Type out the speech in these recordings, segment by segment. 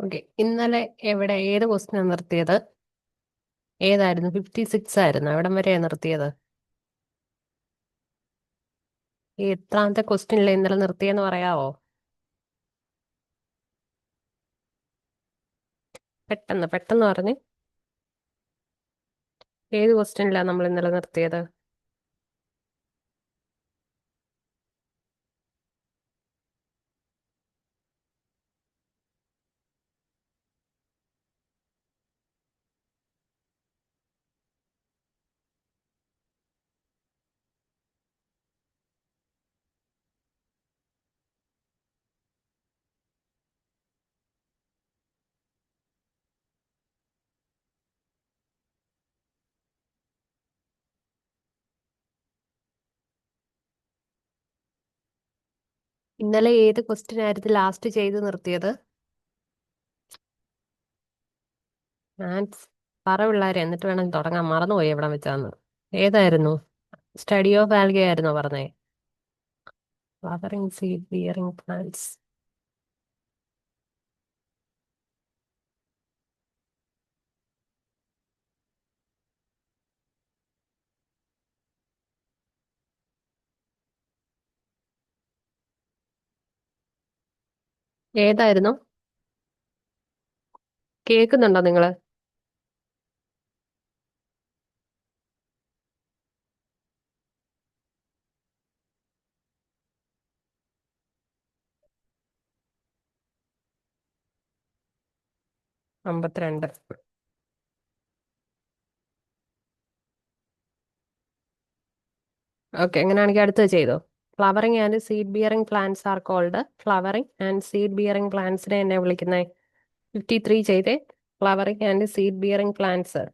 Okay, ഇന്നലെ ഏത് ക്വസ്റ്റിനാ നിർത്തിയത്? ഏതായിരുന്നു? 56 ആയിരുന്നു. എവിടം വരെയാ നിർത്തിയത്? ഈ എത്രാമത്തെ ക്വസ്റ്റ്യനിലെ ഇന്നലെ നിർത്തിയെന്ന് പറയാവോ? പെട്ടെന്ന് പെട്ടെന്ന് പറഞ്ഞ്. ഏത് ക്വസ്റ്റ്യനിലാ നമ്മൾ ഇന്നലെ നിർത്തിയത്? ഇന്നലെ ഏത് ക്വസ്റ്റ്യൻ ആയിരുന്നു ലാസ്റ്റ് ചെയ്ത് നിർത്തിയത്? മാത്സ്. പറ പിള്ളേരെ, എന്നിട്ട് വേണം തുടങ്ങാൻ. മറന്നുപോയി എവിടെ വെച്ചാന്ന്. ഏതായിരുന്നു? സ്റ്റഡി ഓഫ് ആൽഗെ ആയിരുന്നോ പറഞ്ഞേ? Flowering seed bearing plants. ഏതായിരുന്നു? കേൾക്കുന്നുണ്ടോ നിങ്ങള്? 52. ഓക്കെ, എങ്ങനെയാണെങ്കിൽ അടുത്തത് ചെയ്തോ. Flowering and seed bearing plants are called. Flowering and seed bearing പ്ലാന്റ്സിനെ എന്നെ വിളിക്കുന്നത്? 53 ചെയ്തേ. Flowering and seed bearing plants.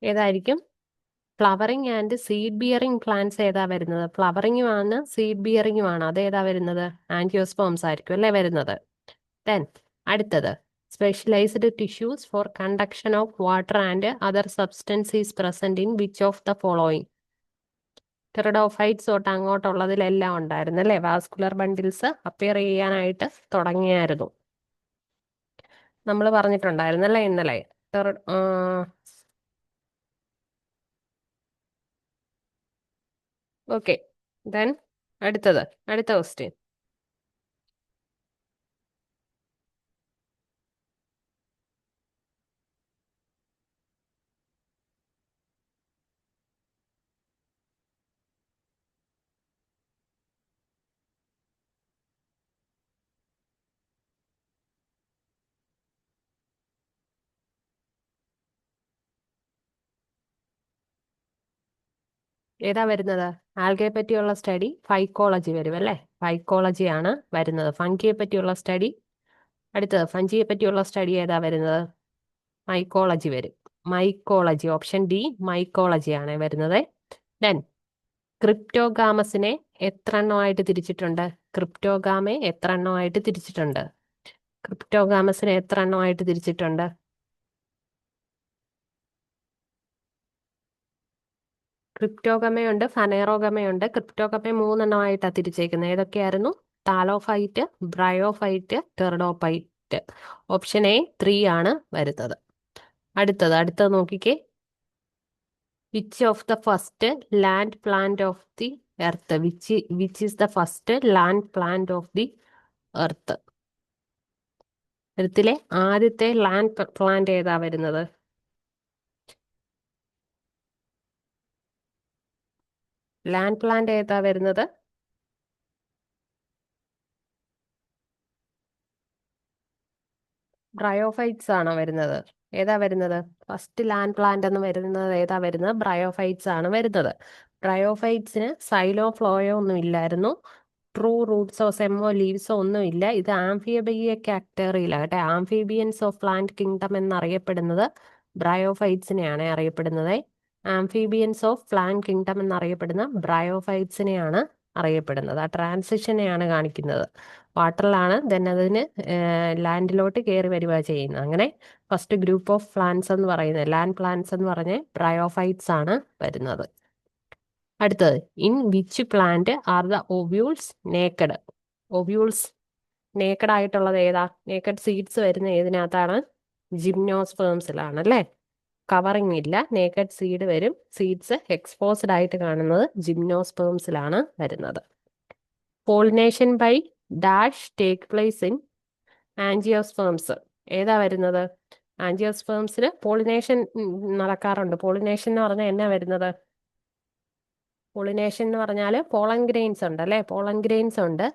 ഏതായിരിക്കും? Flowering and seed bearing plants ഏതാ വരുന്നത്? ഫ്ലവറിംഗും ആണ് സീഡ് ബിയറിംഗും ആണ്. അതേതാ വരുന്നത്? ആൻജിയോസ്പോംസ് ആയിരിക്കും അല്ലേ വരുന്നത്? ദെൻ അടുത്തത്. Specialised tissues for conduction of water and other substance is present in which of the following? Pteridophytes തൊട്ട് അങ്ങോട്ടുള്ളതിലെല്ലാം ഉണ്ടായിരുന്നു അല്ലേ? വാസ്കുലർ ബണ്ടിൽസ് അപ്പിയർ ചെയ്യാനായിട്ട് തുടങ്ങിയായിരുന്നു. നമ്മൾ പറഞ്ഞിട്ടുണ്ടായിരുന്നല്ലേ ഇന്നലെ? ഓക്കെ, ദെൻ അടുത്ത ക്വസ്റ്റ്യൻ. ഏതാ വരുന്നത്? ആൽഗയെ പറ്റിയുള്ള സ്റ്റഡി ഫൈക്കോളജി വരും അല്ലേ? ഫൈക്കോളജി ആണ് വരുന്നത്. ഫംഗിയെ പറ്റിയുള്ള സ്റ്റഡി. അടുത്തത് ഫംഗിയെ പറ്റിയുള്ള സ്റ്റഡി ഏതാ വരുന്നത്? മൈക്കോളജി വരും. മൈക്കോളജി, ഓപ്ഷൻ ഡി മൈക്കോളജി ആണ് വരുന്നത്. ദെൻ ക്രിപ്റ്റോഗാമസിനെ എത്ര എണ്ണമായിട്ട് തിരിച്ചിട്ടുണ്ട്? ക്രിപ്റ്റോഗാമെ എത്ര എണ്ണമായിട്ട് തിരിച്ചിട്ടുണ്ട്? ക്രിപ്റ്റോഗാമസിനെ എത്ര എണ്ണമായിട്ട് തിരിച്ചിട്ടുണ്ട്? ക്രിപ്റ്റോഗമയുണ്ട്, ഫനേറോഗമയുണ്ട്. ക്രിപ്റ്റോഗമയെ മൂന്നെണ്ണമായിട്ടാണ് തിരിച്ചേക്കുന്നത്. ഏതൊക്കെയായിരുന്നു? Thallophyte, bryophyte, pteridophyte. Option A 3 ആണ് വരുന്നത്. അടുത്തത് നോക്കിക്കേ. Which of the first land plant of the earth? Which is the first land plant of the earth? എർത്തിലെ ആദ്യത്തെ ലാൻഡ് പ്ലാന്റ് ഏതാ വരുന്നത്? ലാൻഡ് പ്ലാന്റ് ഏതാ വരുന്നത്? ബ്രയോഫൈറ്റ്സ് ആണോ വരുന്നത്? ഏതാ വരുന്നത്? ഫസ്റ്റ് ലാൻഡ് പ്ലാന്റ് എന്ന് വരുന്നത് ഏതാ വരുന്നത്? ബ്രയോഫൈറ്റ്സ് ആണ് വരുന്നത്. ബ്രയോഫൈറ്റ്സിന് സൈലോ ഫ്ലോയോ ഒന്നും ഇല്ലായിരുന്നു. ട്രൂ റൂട്ട്സോ സെമ്മോ ലീവ്സോ ഒന്നും ഇല്ല. ഇത് ആംഫിബിയ കാറ്റഗറിയിലാണ് കേട്ടെ. ആംഫിബിയൻസ് ഓഫ് പ്ലാന്റ് കിങ്ഡം എന്നറിയപ്പെടുന്നത് ബ്രയോഫൈറ്റ്സിനെയാണ് അറിയപ്പെടുന്നത്. ആംഫിബിയൻസ് ഓഫ് പ്ലാന്റ് കിങ്ഡം എന്നറിയപ്പെടുന്ന ബ്രയോഫൈറ്റ്സിനെയാണ് അറിയപ്പെടുന്നത്. ആ ട്രാൻസിഷനെയാണ് കാണിക്കുന്നത്. വാട്ടറിലാണ്, ദെൻ അതിന് ലാൻഡിലോട്ട് കയറി വരിക ചെയ്യുന്നത്. അങ്ങനെ ഫസ്റ്റ് ഗ്രൂപ്പ് ഓഫ് പ്ലാന്റ്സ് എന്ന് പറയുന്നത്, ലാൻഡ് പ്ലാന്റ്സ് എന്ന് പറഞ്ഞ ബ്രയോഫൈറ്റ്സ് ആണ് വരുന്നത്. അടുത്തത്, in which plant are the ovules naked? Ovules naked ആയിട്ടുള്ളത് ഏതാ? നേക്കഡ് സീഡ്സ് വരുന്ന ഏതിനകത്താണ്? ജിംനോസ്പേംസിലാണ് അല്ലേ? കവറിങ് ഇല്ല, നേക്കഡ് സീഡ് വരും. സീഡ്സ് എക്സ്പോസ്ഡ് ആയിട്ട് കാണുന്നത് ജിംനോസ്പേംസിലാണ് വരുന്നത്. Pollination by dash take place in angiosperms ഏതാ വരുന്നത്? ആൻജിയോസ്പേംസിൽ പോളിനേഷൻ നടക്കാറുണ്ട്. പോളിനേഷൻ എന്ന് പറഞ്ഞാൽ എന്നാ വരുന്നത്? പോളിനേഷൻ എന്ന് പറഞ്ഞാൽ പോളൻ ഗ്രെയിൻസ് ഉണ്ട് അല്ലേ? പോളൻ ഗ്രെയിൻസ് ഉണ്ട്.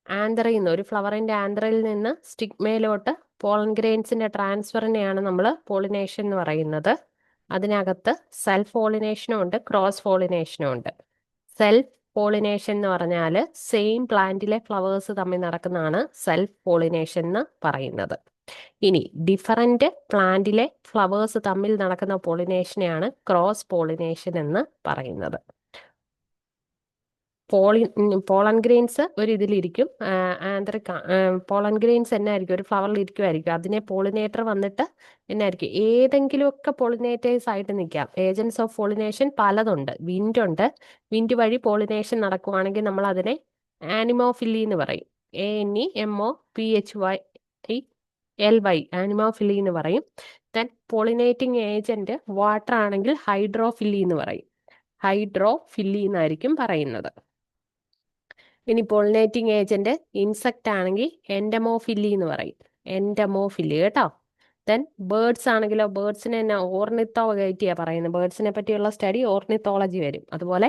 ആന്തറിൽ നിന്ന്, ഒരു ഫ്ലവറിന്റെ ആന്തറിൽ നിന്ന് സ്റ്റിഗ്മയിലോട്ട് പോളൻ ഗ്രെയിൻസിന്റെ ട്രാൻസ്ഫറിനെയാണ് നമ്മൾ പോളിനേഷൻ എന്ന് പറയുന്നത്. അതിനകത്ത് സെൽഫ് പോളിനേഷനും ഉണ്ട്, ക്രോസ് പോളിനേഷനും ഉണ്ട്. സെൽഫ് പോളിനേഷൻ എന്ന് പറഞ്ഞാൽ സെയിം പ്ലാന്റിലെ ഫ്ലവേഴ്സ് തമ്മിൽ നടക്കുന്നതാണ് സെൽഫ് പോളിനേഷൻ എന്ന് പറയുന്നത്. ഇനി ഡിഫറൻറ്റ് പ്ലാന്റിലെ ഫ്ലവേഴ്സ് തമ്മിൽ നടക്കുന്ന പോളിനേഷനെയാണ് ക്രോസ് പോളിനേഷൻ എന്ന് പറയുന്നത്. പോളൻ ഗ്രെയിൻസ് ഒരു ഇതിലിരിക്കും. ആന്തറിക് പോളൻ ഗ്രെയിൻസ് എന്നായിരിക്കും? ഒരു ഫ്ലവറിൽ ഇരിക്കുമായിരിക്കും. അതിനെ പോളിനേറ്റർ വന്നിട്ട് എന്നായിരിക്കും? ഏതെങ്കിലുമൊക്കെ പോളിനേറ്റേഴ്സ് ആയിട്ട് നിൽക്കാം. ഏജൻസ് ഓഫ് പോളിനേഷൻ പലതുണ്ട്. വിൻഡ് ഉണ്ട്. വിൻഡ് വഴി പോളിനേഷൻ നടക്കുവാണെങ്കിൽ നമ്മൾ അതിനെ ആനിമോഫില്ലി എന്ന് പറയും. ANIMOPHYLY ആനിമോഫില്ലി എന്ന് പറയും. ദെൻ പോളിനേറ്റിംഗ് ഏജന്റ് വാട്ടർ ആണെങ്കിൽ ഹൈഡ്രോഫില്ലി എന്ന് പറയും. ഹൈഡ്രോഫില്ലി എന്നായിരിക്കും പറയുന്നത്. ഇനി പോളിനേറ്റിംഗ് ഏജന്റ് ഇൻസെക്റ്റ് ആണെങ്കിൽ എൻഡമോഫില്ലി എന്ന് പറയും. എൻഡമോഫില്ലി കേട്ടോ. ദെൻ ബേർഡ്സ് ആണെങ്കിലോ, ബേർഡ്സിനെ തന്നെ ഓർണിത്തോളജിയാ പറയുന്നത്. ബേർഡ്സിനെ പറ്റിയുള്ള സ്റ്റഡി ഓർണിത്തോളജി വരും. അതുപോലെ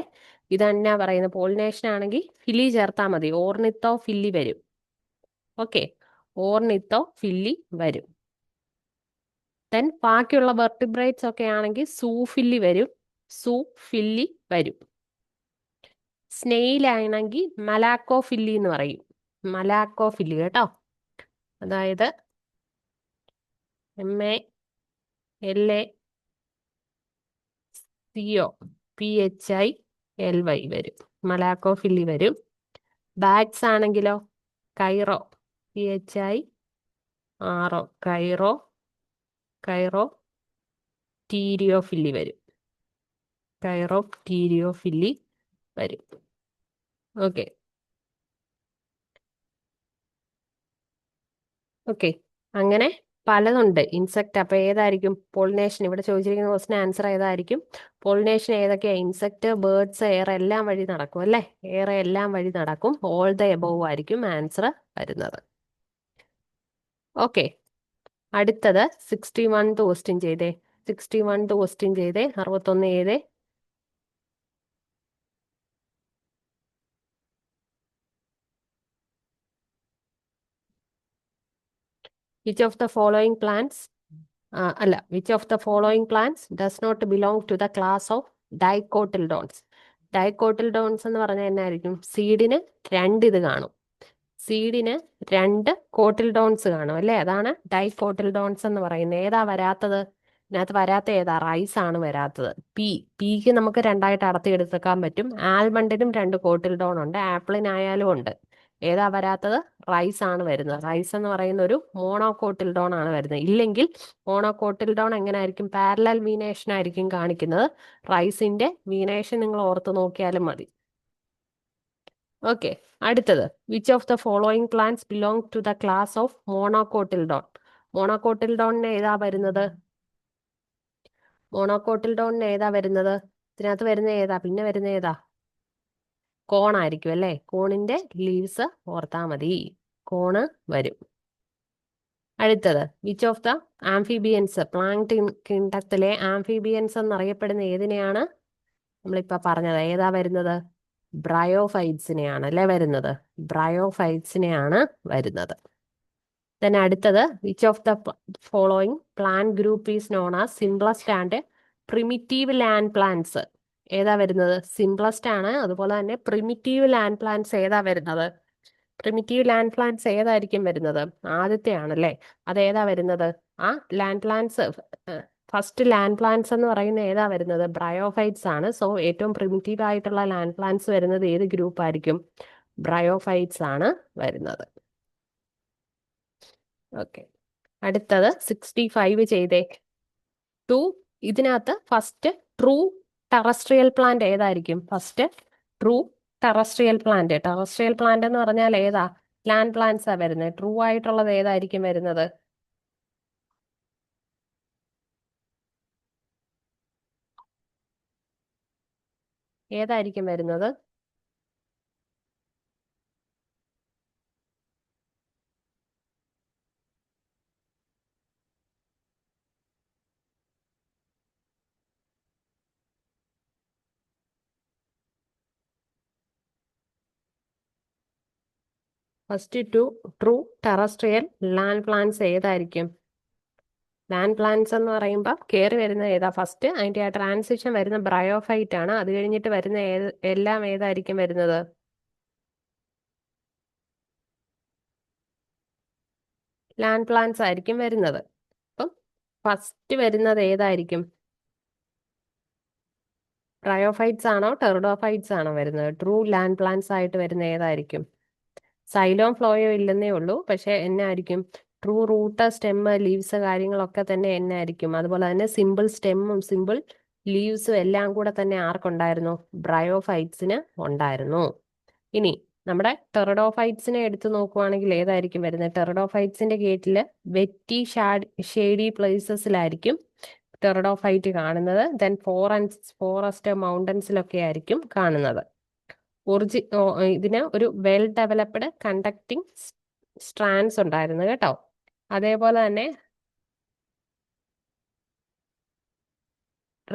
ഇതെന്നാ പറയുന്നത്? പോളിനേഷൻ ആണെങ്കിൽ ഫില്ലി ചേർത്താൽ മതി, ഓർണിത്തോ ഫില്ലി വരും. ഓക്കെ, ഓർണിത്തോ ഫില്ലി വരും. ദെൻ ബാക്കിയുള്ള വെർട്ടിബ്രേറ്റ്സ് ഒക്കെ ആണെങ്കിൽ സൂഫില്ലി വരും, സൂഫില്ലി വരും. സ്നെയിലാണെങ്കിൽ മലാക്കോഫില്ലി എന്ന് പറയും. മലാക്കോഫില്ലി കേട്ടോ. അതായത് MALACOPHILY വരും. മലാക്കോഫില്ലി വരും. ബാറ്റ്സ് ആണെങ്കിലോ കൈറോ, PHIRO, കൈറോ ടീരിയോഫില്ലി വരും. കൈറോ ടീരിയോഫില്ലി വരും. ഓക്കെ ഓക്കെ അങ്ങനെ പലതുണ്ട് ഇൻസെക്ട്. അപ്പൊ ഏതായിരിക്കും പോളിനേഷൻ? ഇവിടെ ചോദിച്ചിരിക്കുന്ന ക്വസ്റ്റിന് ആൻസർ ഏതായിരിക്കും? പോളിനേഷൻ ഏതൊക്കെയാ? ഇൻസെക്ട്, ബേർഡ്സ്, എയർ എല്ലാം വഴി നടക്കും അല്ലേ? എയർ എല്ലാം വഴി നടക്കും. ഓൾ ദ എബോവ് ആയിരിക്കും ആൻസർ വരുന്നത്. ഓക്കെ, അടുത്തത് 61 ക്വസ്റ്റ്യൻ ചെയ്തേ. 61 ക്വസ്റ്റ്യൻ ചെയ്തേ. 61 ചെയ്തേ. Which of the following plants which of the following plants does not belong to the class of dicotyledons? Dicotyledons എന്ന് പറഞ്ഞാൽ എന്നായിരിക്കും? സീഡിന് രണ്ട് ഇത് കാണും. സീഡിന് രണ്ട് കോട്ടിൽഡോൺസ് കാണും അല്ലേ? അതാണ് ഡൈക്കോട്ടിൽഡോൺസ് എന്ന് പറയുന്നത്. ഏതാ വരാത്തത്? ഇതിനകത്ത് വരാത്ത ഏതാ? റൈസ് ആണ് വരാത്തത്. പീക്ക് നമുക്ക് രണ്ടായിട്ട് അടർത്തിയെടുക്കാൻ പറ്റും. ആൽമണ്ടിനും രണ്ട് കോട്ടിൽഡോൺ ഉണ്ട്, ആപ്പിളിനായാലും ഉണ്ട്. ഏതാ വരാത്തത്? റൈസ് ആണ് വരുന്നത്. റൈസ് എന്ന് പറയുന്ന ഒരു മോണോകോട്ടിൽഡോൺ ആണ് വരുന്നത്. ഇല്ലെങ്കിൽ മോണോകോട്ടിൽഡോൺ എങ്ങനെ ആയിരിക്കും? പാരലൽ വീനേഷൻ ആയിരിക്കും കാണിക്കുന്നത്. റൈസിന്റെ വീനേഷൻ നിങ്ങൾ ഓർത്ത് നോക്കിയാലും മതി. ഓക്കെ, അടുത്തത്, which of the following plants belong to the class of monocotyledon? മോണോകോട്ടിൽഡോണിന് ഏതാ വരുന്നത്? മോണോകോട്ടിൽഡോണിന് ഏതാ വരുന്നത്? ഇതിനകത്ത് വരുന്ന ഏതാ? പിന്നെ വരുന്ന ഏതാ? കോൺ ആയിരിക്കും അല്ലേ? കോണിന്റെ ലീവ്സ് ഓർത്താ മതി, കോണ് വരും. അടുത്തത്, which of the amphibians, plant കിണ്ടത്തിലെ ആംഫിബിയൻസ് എന്നറിയപ്പെടുന്ന ഏതിനെയാണ് നമ്മളിപ്പോ പറഞ്ഞത്? ഏതാ വരുന്നത്? ബ്രയോഫൈറ്റ്സിനെയാണ് അല്ലേ വരുന്നത്? ബ്രയോഫൈറ്റ്സിനെയാണ് വരുന്നത്. then അടുത്തത് which of the following plant group is known as simplest and primitive land plants? ഏതാ വരുന്നത്? സിംപ്ലസ്റ്റ് ആണ്. അതുപോലെ തന്നെ പ്രിമിറ്റീവ് ലാൻഡ് പ്ലാന്റ്സ് ഏതാ വരുന്നത്? പ്രിമിറ്റീവ് ലാൻഡ് പ്ലാന്റ്സ് ഏതായിരിക്കും വരുന്നത്? ആദ്യത്തെ ആണല്ലേ. അതേതാ വരുന്നത്? ആ land plants first land plants എന്ന് പറയുന്നത് ഏതാ വരുന്നത്? ബ്രയോഫൈറ്റ്സ് ആണ്. സോ ഏറ്റവും പ്രിമിറ്റീവ് ആയിട്ടുള്ള ലാൻഡ് പ്ലാന്റ്സ് വരുന്നത് ഏത് ഗ്രൂപ്പ് ആയിരിക്കും? ബ്രയോഫൈറ്റ്സ് ആണ് വരുന്നത്. ഓക്കെ, അടുത്തത് 65 ചെയ്തേ. ടു ഇതിനകത്ത് ഫസ്റ്റ് ട്രൂ ടെറസ്ട്രിയൽ പ്ലാന്റ് ഏതായിരിക്കും? First true terrestrial plant. Terrestrial plant എന്ന് പറഞ്ഞാൽ ഏതാ? ലാൻഡ് പ്ലാന്റ്സ് ആ വരുന്നത്. ട്രൂ ആയിട്ടുള്ളത് ഏതായിരിക്കും വരുന്നത്? ഏതായിരിക്കും വരുന്നത്? First to true terrestrial land plants ഏതായിരിക്കും? ലാൻഡ് പ്ലാന്റ്സ് എന്ന് പറയുമ്പോൾ കയറി വരുന്ന ഏതാ? ഫസ്റ്റ് അതിന്റെ ആ ട്രാൻസിഷൻ വരുന്ന ബ്രയോഫൈറ്റ് ആണ്. അത് കഴിഞ്ഞിട്ട് വരുന്ന എല്ലാം ഏതായിരിക്കും വരുന്നത്? ലാൻഡ് പ്ലാന്റ്സ് ആയിരിക്കും വരുന്നത്. അപ്പം ഫസ്റ്റ് വരുന്നത് ഏതായിരിക്കും? ബ്രയോഫൈറ്റ്സ് ആണോ ടെറിഡോഫൈറ്റ്സ് ആണോ വരുന്നത്? ട്രൂ ലാൻഡ് പ്ലാന്റ്സ് ആയിട്ട് വരുന്ന ഏതായിരിക്കും? സൈലോം ഫ്ലോയോ ഇല്ലെന്നേ ഉള്ളൂ, പക്ഷെ എന്നായിരിക്കും? ട്രൂ റൂട്ട്, സ്റ്റെമ്മ്, ലീവ്സ് കാര്യങ്ങളൊക്കെ തന്നെ എന്നായിരിക്കും? അതുപോലെ തന്നെ സിമ്പിൾ സ്റ്റെമ്മും സിമ്പിൾ ലീവ്സും എല്ലാം കൂടെ തന്നെ ആർക്കുണ്ടായിരുന്നു? ബ്രയോഫൈറ്റ്സിന് ഉണ്ടായിരുന്നു. ഇനി നമ്മുടെ ടെറിഡോഫൈറ്റ്സിനെ എടുത്തു നോക്കുവാണെങ്കിൽ ഏതായിരിക്കും വരുന്നത്? ടെറിഡോഫൈറ്റ്സിന്റെ കേട്ടില് വെറ്റി ഷേഡി പ്ലേസസിലായിരിക്കും ടെറിഡോഫൈറ്റ് കാണുന്നത്. ദെൻ ഫോറസ്റ്റ് മൗണ്ടൻസിലൊക്കെ ആയിരിക്കും കാണുന്നത്. ഇതിന് ഒരു വെൽ ഡെവലപ്ഡ് കണ്ടക്ടിങ് സ്ട്രാൻഡ്സ് ഉണ്ടായിരുന്നു കേട്ടോ. അതേപോലെ തന്നെ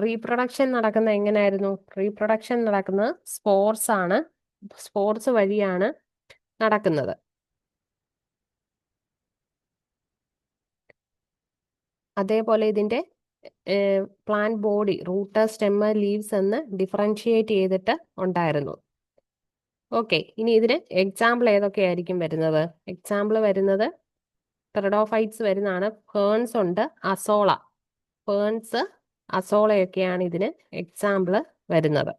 റീപ്രൊഡക്ഷൻ നടക്കുന്ന എങ്ങനെയായിരുന്നു? റീപ്രൊഡക്ഷൻ നടക്കുന്നത് സ്പോർസ് ആണ്. സ്പോർസ് വഴിയാണ് നടക്കുന്നത്. അതേപോലെ ഇതിന്റെ plant body root, stem, leaves എന്ന് ഡിഫറൻഷിയേറ്റ് ചെയ്തിട്ട് ഉണ്ടായിരുന്നു. ഓക്കെ, ഇനി ഇതിന് എക്സാമ്പിൾ ഏതൊക്കെയായിരിക്കും വരുന്നത്? എക്സാമ്പിൾ വരുന്നത് ടെറിഡോഫൈറ്റ്സ് വരുന്നതാണ്. ഫേൺസ് ഉണ്ട്, അസോള. ഫേൺസ്, അസോളയൊക്കെയാണ് ഇതിന് എക്സാമ്പിൾ വരുന്നത്.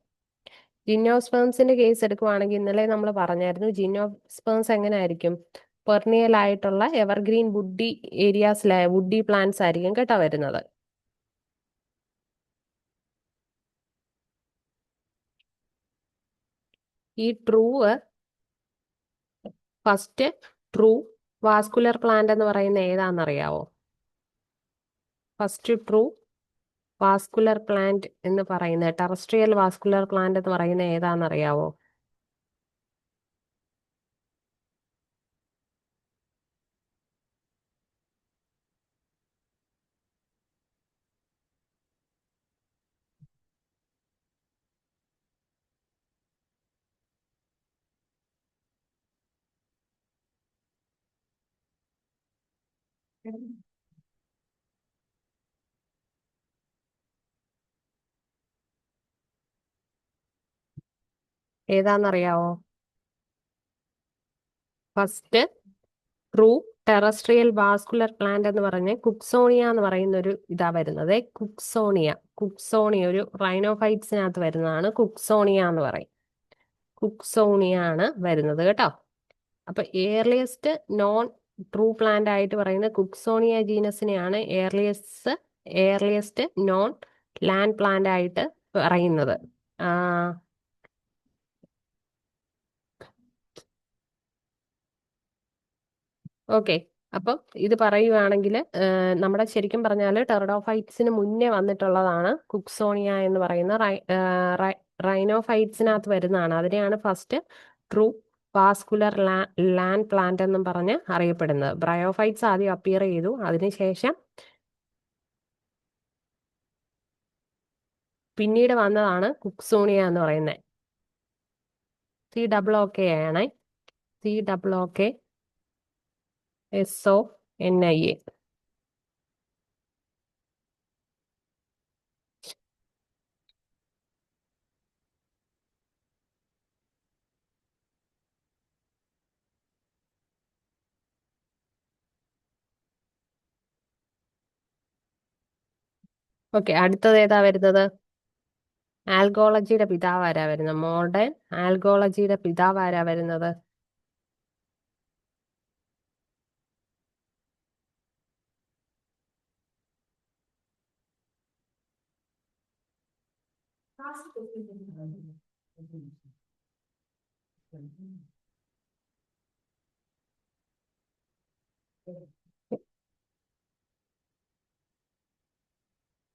ജിംനോസ്പേംസിന്റെ കേസ് എടുക്കുവാണെങ്കിൽ ഇന്നലെ നമ്മൾ പറഞ്ഞായിരുന്നു. ജിംനോസ്പേംസ് എങ്ങനെയായിരിക്കും? പെർണിയൽ ആയിട്ടുള്ള എവർഗ്രീൻ വുഡി ഏരിയാസിലെ വുഡി പ്ലാന്റ്സ് ആയിരിക്കും കേട്ടോ വരുന്നത്. ഈ ഫസ്റ്റ് ട്രൂ വാസ്കുലർ പ്ലാന്റ് എന്ന് പറയുന്ന ഏതാണെന്നറിയാവോ? ഫസ്റ്റ് ട്രൂ വാസ്കുലർ പ്ലാന്റ് എന്ന് പറയുന്നത്, ടെറസ്ട്രിയൽ വാസ്കുലർ പ്ലാന്റ് എന്ന് പറയുന്നത് ഏതാണെന്നറിയാവോ? ഏതാണെന്നറിയാവോ? First true terrestrial vascular plant എന്ന് പറഞ്ഞ് കുക്സോണിയ എന്ന് പറയുന്ന ഒരു ഇതാ വരുന്നത്. കുക്സോണിയ ഒരു റൈനോഫൈറ്റ്സിനകത്ത് വരുന്നതാണ്. കുക്സോണിയ എന്ന് പറയും. കുക്സോണിയ ആണ് വരുന്നത് കേട്ടോ. അപ്പൊ ഏർലിയസ്റ്റ് നോൺ ട്രൂ പ്ലാന്റ് ആയിട്ട് പറയുന്ന കുക്സോണിയ ജീനസിനെയാണ് ഏർലിയസ്റ്റ് നോൺ ലാൻഡ് പ്ലാന്റ് ആയിട്ട് പറയുന്നത്. ഓക്കെ, അപ്പം ഇത് പറയുവാണെങ്കിൽ നമ്മുടെ ശരിക്കും പറഞ്ഞാൽ ടെറഡോഫൈറ്റ്സിന് മുന്നേ വന്നിട്ടുള്ളതാണ് കുക്സോണിയ എന്ന് പറയുന്ന റൈനോഫൈറ്റ്സിനകത്ത് വരുന്നതാണ്. അതിനെയാണ് first true vascular land plant എന്നും പറഞ്ഞ് അറിയപ്പെടുന്നത്. ബ്രയോഫൈറ്റ്സ് ആദ്യം അപ്പിയർ ചെയ്തു, അതിനുശേഷം പിന്നീട് വന്നതാണ് കുക്സോണിയ എന്ന് പറയുന്നത്. C=OK ആണ്. C=OK. SONIA. ഓക്കെ, അടുത്തത് ഏതാ വരുന്നത്? ആൽഗോളജിയുടെ പിതാവ് ആരാ വരുന്നത്? മോഡേൺ ആൽഗോളജിയുടെ പിതാവ് ആരാ വരുന്നത്?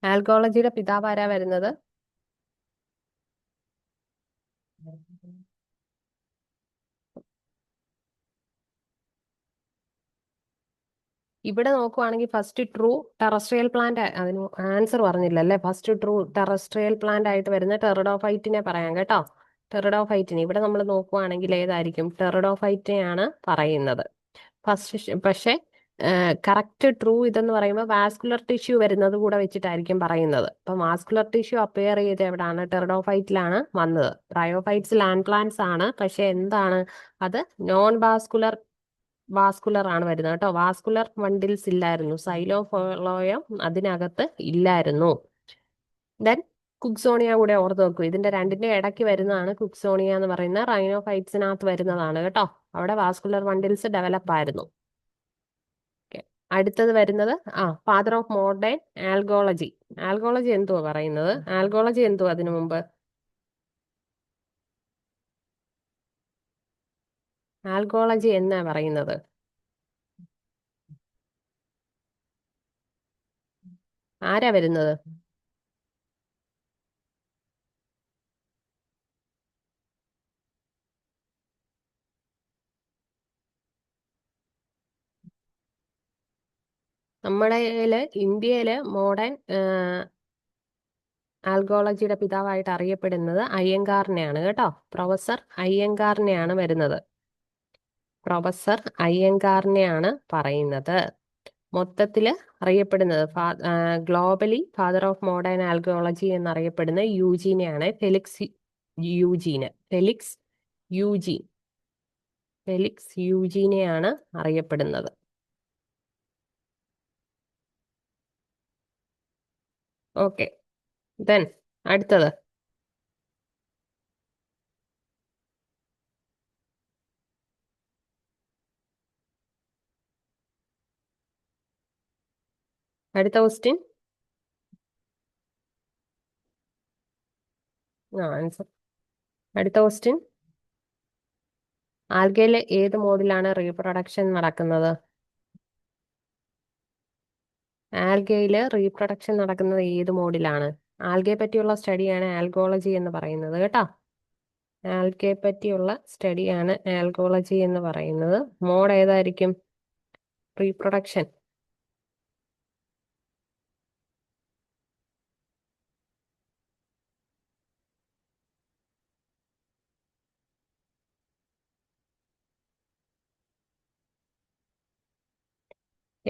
ആൽഗോളജിയുടെ പിതാവ് ആരാ വരുന്നത്? ഇവിടെ നോക്കുവാണെങ്കിൽ ഫസ്റ്റ് ട്രൂ ടെറസ്ട്രിയൽ പ്ലാന്റ്, അതിന് ആൻസർ പറഞ്ഞില്ലല്ലേ. ഫസ്റ്റ് ട്രൂ ടെറസ്ട്രിയൽ പ്ലാന്റ് ആയിട്ട് വരുന്ന ടെറിഡോഫൈറ്റിനെ പറയാം കേട്ടോ. ടെറിഡോഫൈറ്റിനെ ഇവിടെ നമ്മൾ നോക്കുവാണെങ്കിൽ ഏതായിരിക്കും? ടെറിഡോഫൈറ്റിനെയാണ് പറയുന്നത് ഫസ്റ്റ്. പക്ഷേ കറക്റ്റ് ട്രൂ ഇതെന്ന് പറയുമ്പോൾ വാസ്കുലർ ടിഷ്യൂ വരുന്നത് കൂടെ വെച്ചിട്ടായിരിക്കും പറയുന്നത്. അപ്പം വാസ്കുലർ ടിഷ്യൂ അപ്പയർ ചെയ്ത് എവിടാണ്? ടെറിഡോഫൈറ്റിലാണ് വന്നത്. ബ്രയോഫൈറ്റ്സ് ലാൻഡ് പ്ലാന്റ്സ് ആണ്, പക്ഷെ എന്താണ് അത്? നോൺ വാസ്കുലർ ആണ് വരുന്നത് കേട്ടോ. വാസ്കുലർ വണ്ടിൽസ് ഇല്ലായിരുന്നു, സൈലോഫ്ലോയം അതിനകത്ത് ഇല്ലായിരുന്നു. ദെൻ കുക്സോണിയ കൂടെ ഓർത്ത് വെക്കും. ഇതിന്റെ രണ്ടിന്റെ ഇടയ്ക്ക് വരുന്നതാണ് കുക്സോണിയ എന്ന് പറയുന്ന റൈനോഫൈറ്റ്സിനകത്ത് വരുന്നതാണ് കേട്ടോ. അവിടെ വാസ്കുലർ വണ്ടിൽസ് ഡെവലപ്പ് ആയിരുന്നു. അടുത്തത് വരുന്നത് ഫാദർ ഓഫ് മോഡേൺ ആൽഗോളജി. ആൽഗോളജി എന്തുവാ പറയുന്നത്? ആൽഗോളജി എന്തുവാ അതിനു മുമ്പ്? ആൽഗോളജി എന്നാ പറയുന്നത്? ആരാ വരുന്നത്? നമ്മുടെ ഇന്ത്യയില് മോഡേൺ ആൽഗോളജിയുടെ പിതാവായിട്ട് അറിയപ്പെടുന്നത് അയ്യങ്കാറിനെയാണ് കേട്ടോ. പ്രൊഫസർ അയ്യങ്കാറിനെയാണ് വരുന്നത്. പ്രൊഫസർ അയ്യങ്കാറിനെയാണ് പറയുന്നത്. മൊത്തത്തില് അറിയപ്പെടുന്നത് ഗ്ലോബലി ഫാദർ ഓഫ് മോഡേൺ ആൽഗോളജി എന്നറിയപ്പെടുന്ന യൂജീനെയാണ്. ഫെലിക്സ് യൂജീന്. ഫെലിക്സ് യൂജീനെയാണ് അറിയപ്പെടുന്നത്. ഓക്കെ, ദെൻ അടുത്തത് അടുത്ത ക്വസ്റ്റ്യൻ. ആൻസർ. അടുത്ത ക്വസ്റ്റ്യൻ. ആൽഗയിലെ ഏത് മോഡിലാണ് റീപ്രൊഡക്ഷൻ നടക്കുന്നത്? ആൽഗയില് റീപ്രൊഡക്ഷൻ നടക്കുന്നത് ഏത് മോഡിലാണ്? ആൽഗയെ പറ്റിയുള്ള സ്റ്റഡിയാണ് ആൽഗോളജി എന്ന് പറയുന്നത് കേട്ടോ. ആൽഗയെ പറ്റിയുള്ള സ്റ്റഡിയാണ് ആൽഗോളജി എന്ന് പറയുന്നത്. മോഡ് ഏതായിരിക്കും? റീപ്രൊഡക്ഷൻ.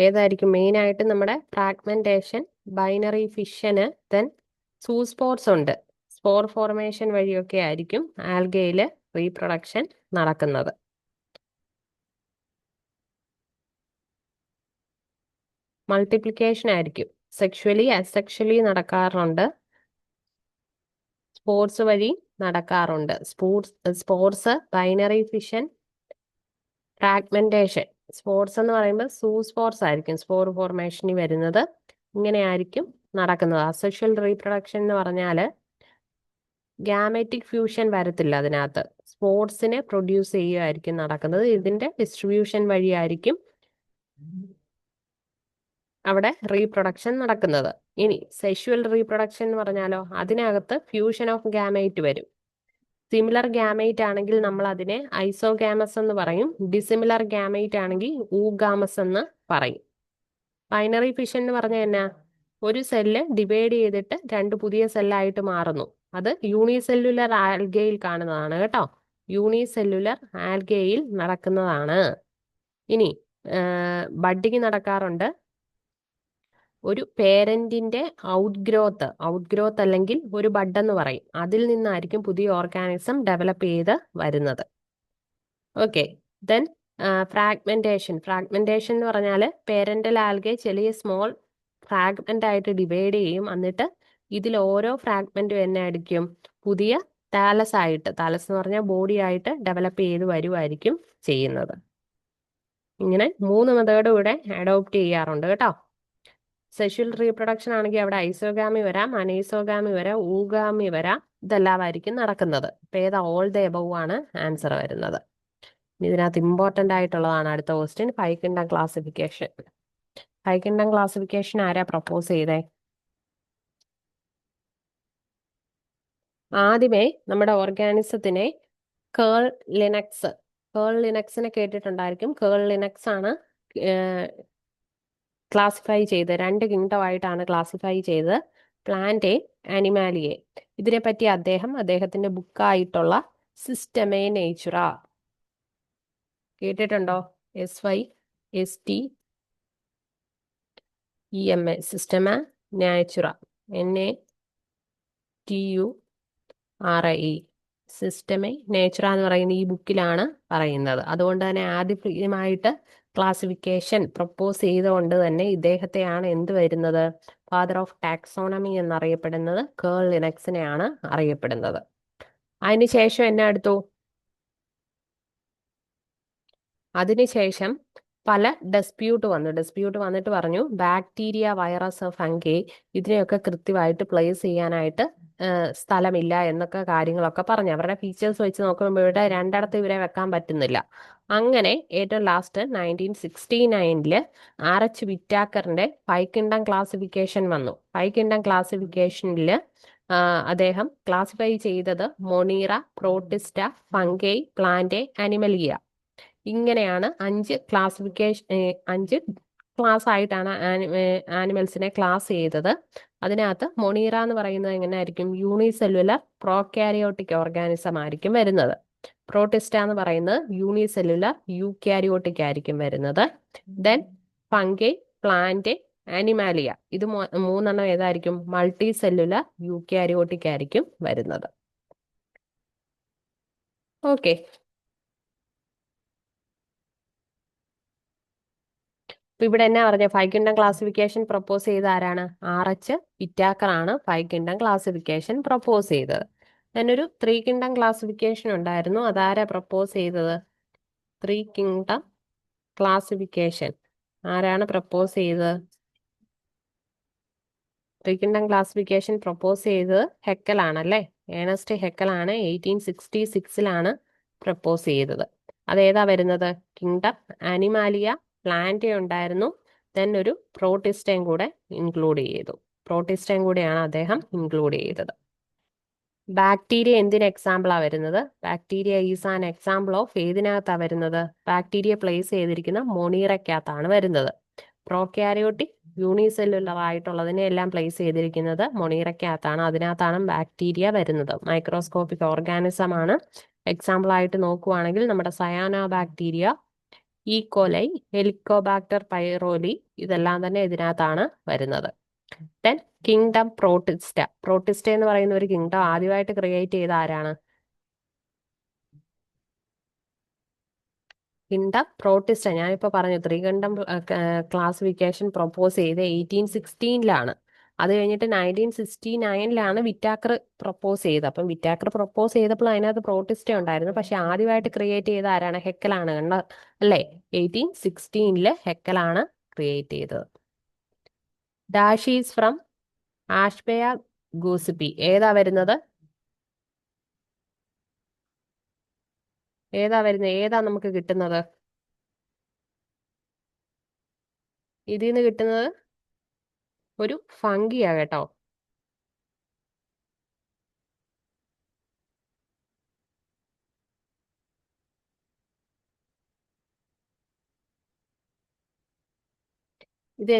ഏതായിരിക്കും? മെയിൻ ആയിട്ട് നമ്മുടെ fragmentation, binary fission, then zoospores ഉണ്ട്. സ്പോർ ഫോർമേഷൻ വഴിയൊക്കെ ആയിരിക്കും ആൽഗയില് റീപ്രൊഡക്ഷൻ നടക്കുന്നത്. മൾട്ടിപ്ലിക്കേഷൻ ആയിരിക്കും. സെക്ഷുവലി അസെക്ഷുവലി നടക്കാറുണ്ട്. സ്പോർട്സ് വഴി നടക്കാറുണ്ട്. Sports, binary fission, fragmentation. Sports എന്ന് പറയുമ്പോൾ സൂസ്പോർസ് ആയിരിക്കും സ്പോർ ഫോർമേഷനിൽ വരുന്നത്. ഇങ്ങനെയായിരിക്കും നടക്കുന്നത്. അസെക്ഷൽ റീപ്രൊഡക്ഷൻ എന്ന് പറഞ്ഞാല് ഗാമെറ്റിക് ഫ്യൂഷൻ വരത്തില്ല അതിനകത്ത്. സ്പോർട്സിനെ പ്രൊഡ്യൂസ് ചെയ്യുകയായിരിക്കും നടക്കുന്നത്. ഇതിന്റെ ഡിസ്ട്രിബ്യൂഷൻ വഴിയായിരിക്കും അവിടെ റീപ്രൊഡക്ഷൻ നടക്കുന്നത്. ഇനി സെക്ഷുവൽ റീപ്രൊഡക്ഷൻ എന്ന് പറഞ്ഞാലോ, അതിനകത്ത് ഫ്യൂഷൻ ഓഫ് ഗാമേറ്റ് വരും. സിമിലർ ഗാമേറ്റ് ആണെങ്കിൽ നമ്മൾ അതിനെ ഐസോഗാമസ് എന്ന് പറയും. ഡിസിമിലർ ഗാമേറ്റ് ആണെങ്കിൽ ഊഗാമസ് എന്ന് പറയും. ബൈനറി ഫിഷൻ എന്ന് പറഞ്ഞാൽ എന്നാ? ഒരു സെല്ല് ഡിവൈഡ് ചെയ്തിട്ട് രണ്ട് പുതിയ സെല്ലായിട്ട് മാറുന്നു. അത് യൂണിസെല്ലുലർ ആൽഗയിൽ കാണുന്നതാണ് കേട്ടോ. യൂണിസെല്ലുലർ ആൽഗയിൽ നടക്കുന്നതാണ്. ഇനി ബഡ്ഡിങ് നടക്കാറുണ്ട്. ഒരു പേരന്റിന്റെ ഔട്ട്ഗ്രോത്ത് അല്ലെങ്കിൽ ഒരു ബഡ് എന്ന് പറയും. അതിൽ നിന്നായിരിക്കും പുതിയ ഓർഗാനിസം ഡെവലപ്പ് ചെയ്ത് വരുന്നത്. ഓക്കെ, ദെൻ ഫ്രാഗ്മെന്റേഷൻ എന്ന് പറഞ്ഞാൽ പേരന്റൽ ആൽഗെ ചെറിയ സ്മോൾ ഫ്രാഗ്മെന്റ് ആയിട്ട് ഡിവൈഡ് ചെയ്യും. എന്നിട്ട് ഇതിൽ ഓരോ ഫ്രാഗ്മെന്റും എന്നെ ആയിരിക്കും പുതിയ താലസ് എന്ന് പറഞ്ഞാൽ ബോഡി ആയിട്ട് ഡെവലപ്പ് ചെയ്ത് വരുമായിരിക്കും ചെയ്യുന്നത്. ഇങ്ങനെ 3 മെത്തേഡ് ഇവിടെ അഡോപ്റ്റ് ചെയ്യാറുണ്ട് കേട്ടോ. സെക്ഷൽ റീപ്രൊഡക്ഷൻ ആണെങ്കിൽ അവിടെ ഐസോഗാമി വരാം, അനൈസോഗാമി വരാം, ഊഗാമി വരാം. ഇതെല്ലാമായിരിക്കും നടക്കുന്നത്. ഇപ്പൊ ഏതാ ഓൾ ദ എബവ് ആണ് ആൻസർ വരുന്നത്. ഇതിനകത്ത് ഇമ്പോർട്ടൻ്റ് ആയിട്ടുള്ളതാണ് അടുത്ത question, five classification. Five classification ആരാ പ്രപ്പോസ് ചെയ്തേ? ആദ്യമേ നമ്മുടെ ഓർഗാനിസത്തിനെ കേൾ ലിനക്സിനെ കേട്ടിട്ടുണ്ടായിരിക്കും. കേൾ ലിനക്സ് ആണ് ക്ലാസിഫൈ ചെയ്ത് 2 കിങ്ഡമായിട്ടാണ് ക്ലാസിഫൈ ചെയ്ത് പ്ലാന്റേ ആനിമാലിയെ. ഇതിനെപ്പറ്റി അദ്ദേഹത്തിന്റെ ബുക്കായിട്ടുള്ള സിസ്റ്റമേ നേച്ചുറ കേട്ടിട്ടുണ്ടോ? SYSTEMA സിസ്റ്റമ നാച്ചുറ NATURE സിസ്റ്റമേ നേച്ചുറ എന്ന് പറയുന്ന ഈ ബുക്കിലാണ് പറയുന്നത്. അതുകൊണ്ട് തന്നെ ആദ്യമായിട്ട് ക്ലാസിഫിക്കേഷൻ പ്രപ്പോസ് ചെയ്തുകൊണ്ട് തന്നെ ഇദ്ദേഹത്തെയാണ് എന്ത് വരുന്നത്, ഫാദർ ഓഫ് ടാക്സോണമി എന്നറിയപ്പെടുന്നത് കേൾ ലിനക്സിനെയാണ് അറിയപ്പെടുന്നത്. അതിനുശേഷം എന്നെ അടുത്തു അതിനുശേഷം പല ഡിസ്പ്യൂട്ട് വന്നിട്ട് പറഞ്ഞു ബാക്ടീരിയ, വൈറസ്, ഫംഗി ഇതിനെയൊക്കെ കൃത്യമായിട്ട് പ്ലേസ് ചെയ്യാനായിട്ട് സ്ഥലമില്ല എന്നൊക്കെ കാര്യങ്ങളൊക്കെ പറഞ്ഞു. അവരുടെ ഫീച്ചേഴ്സ് വെച്ച് നോക്കുമ്പോൾ ഇവിടെ രണ്ടിടത്ത് ഇവരെ വെക്കാൻ പറ്റുന്നില്ല. അങ്ങനെ ഏറ്റവും ലാസ്റ്റ് 1969 RH വിറ്റാക്കറിന്റെ ഫൈവ് കിങ്ഡം ക്ലാസിഫിക്കേഷൻ വന്നു. ഫൈവ് കിങ്ഡം ക്ലാസിഫിക്കേഷനിൽ അദ്ദേഹം ക്ലാസിഫൈ ചെയ്തത് Monera, Protista, Fungi, Plantae, Animalia. ഇങ്ങനെയാണ് 5 ക്ലാസ് ആയിട്ടാണ് ആനിമൽസിനെ ക്ലാസ് ചെയ്തത്. അതിനകത്ത് മൊണീറ എന്ന് പറയുന്നത് എങ്ങനെയായിരിക്കും, യൂണിസെല്ലുലർ പ്രോകാരിയോട്ടിക് ഓർഗാനിസം ആയിരിക്കും വരുന്നത്. പ്രോട്ടിസ്റ്റ എന്ന് പറയുന്നത് യൂണിസെല്ലുലർ യൂക്യാരിയോട്ടിക് ആയിരിക്കും വരുന്നത്. ദെൻ ഫംഗൈ, പ്ലാന്റ്, ആനിമാലിയ ഇത് 3 ഏതായിരിക്കും, മൾട്ടി സെല്ലുലർ യൂക്യാരിയോട്ടിക് ആയിരിക്കും വരുന്നത്. ഓക്കെ, അപ്പൊ ഇവിടെ എന്നാ പറഞ്ഞ ഫൈവ് കിങ്ഡം ക്ലാസിഫിക്കേഷൻ പ്രപ്പോസ് ചെയ്ത ആരാണ്? RH വിറ്റാക്കർ ആണ് ഫൈവ് കിങ്ഡം ക്ലാസിഫിക്കേഷൻ പ്രപ്പോസ് ചെയ്തത്. ഒരു 3 കിങ്ഡം ക്ലാസിഫിക്കേഷൻ ഉണ്ടായിരുന്നു. അതാരാ പ്രപ്പോസ് ചെയ്തത്? 3 കിങ്ഡം ക്ലാസിഫിക്കേഷൻ ആരാണ് പ്രപ്പോസ് ചെയ്തത്? 3 കിങ്ഡം ക്ലാസിഫിക്കേഷൻ പ്രപ്പോസ് ചെയ്തത് ഹെക്കലാണല്ലേ. ഏണസ്റ്റ് ഹെക്കലാണ് 1866 പ്രപ്പോസ് ചെയ്തത്. അതേതാ വരുന്നത്? കിങ്ഡം ആനിമാലിയ, പ്ലാന്റ് ഉണ്ടായിരുന്നു. ദെൻ ഒരു പ്രോട്ടിസ്റ്റയും കൂടെ ഇൻക്ലൂഡ് ചെയ്തു. പ്രോട്ടിസ്റ്റയും കൂടെയാണ് അദ്ദേഹം ഇൻക്ലൂഡ് ചെയ്തത്. ബാക്ടീരിയ എന്തിന് എക്സാമ്പിളാ വരുന്നത്? Bacteria is an example of ഏതിനകത്താ വരുന്നത്? ബാക്ടീരിയ പ്ലേസ് ചെയ്തിരിക്കുന്ന മൊണീറയ്ക്കകത്താണ് വരുന്നത്. പ്രോക്യാരിയോട്ടിക് യൂണിസെല്ലുലർ ആയിട്ടുള്ളതിനെ എല്ലാം പ്ലേസ് ചെയ്തിരിക്കുന്നത് മൊണീറയ്ക്കകത്താണ്. അതിനകത്താണ് ബാക്ടീരിയ വരുന്നത്. മൈക്രോസ്കോപ്പിക് ഓർഗാനിസം ആണ്. എക്സാമ്പിൾ ആയിട്ട് നോക്കുവാണെങ്കിൽ നമ്മുടെ സയാനോ ബാക്ടീരിയ, ഈക്കോലൈ, ഹെലിക്കോബാക്ടർ പൈറോലി ഇതെല്ലാം തന്നെ ഇതിനകത്താണ് വരുന്നത്. ദെൻ കിങ്ഡം പ്രോട്ടിസ്റ്റ എന്ന് പറയുന്ന ഒരു കിങ്ഡം ആദ്യമായിട്ട് ക്രിയേറ്റ് ചെയ്ത ആരാണ്? കിങ്ഡം പ്രോട്ടിസ്റ്റ ഞാനിപ്പോ പറഞ്ഞു 3 കിങ്ഡം ക്ലാസിഫിക്കേഷൻ പ്രപ്പോസ് ചെയ്ത് 1816 അത് കഴിഞ്ഞിട്ട് 1969 വിറ്റാക്കർ പ്രപ്പോസ് ചെയ്തത്. അപ്പം വിറ്റാക്കർ പ്രപ്പോസ് ചെയ്തപ്പോൾ അതിനകത്ത് പ്രോട്ടിസ്റ്റ ഉണ്ടായിരുന്നു. പക്ഷെ ആദ്യമായിട്ട് ക്രിയേറ്റ് ചെയ്ത ആരാണ്? ഹെക്കലാണ്. കണ്ട അല്ലേ? 1816 ഹെക്കലാണ് ക്രിയേറ്റ് ചെയ്തത്. ഡാഷ് ഈസ് ഫ്രം ആഷ്പെയ ഗൂസിപ്പി ഏതാ വരുന്നത്? ഏതാ നമുക്ക് കിട്ടുന്നത്? ഇതിൽ നിന്ന് കിട്ടുന്നത് ഒരു ഫംഗിയാ കേട്ടോ. ഇത്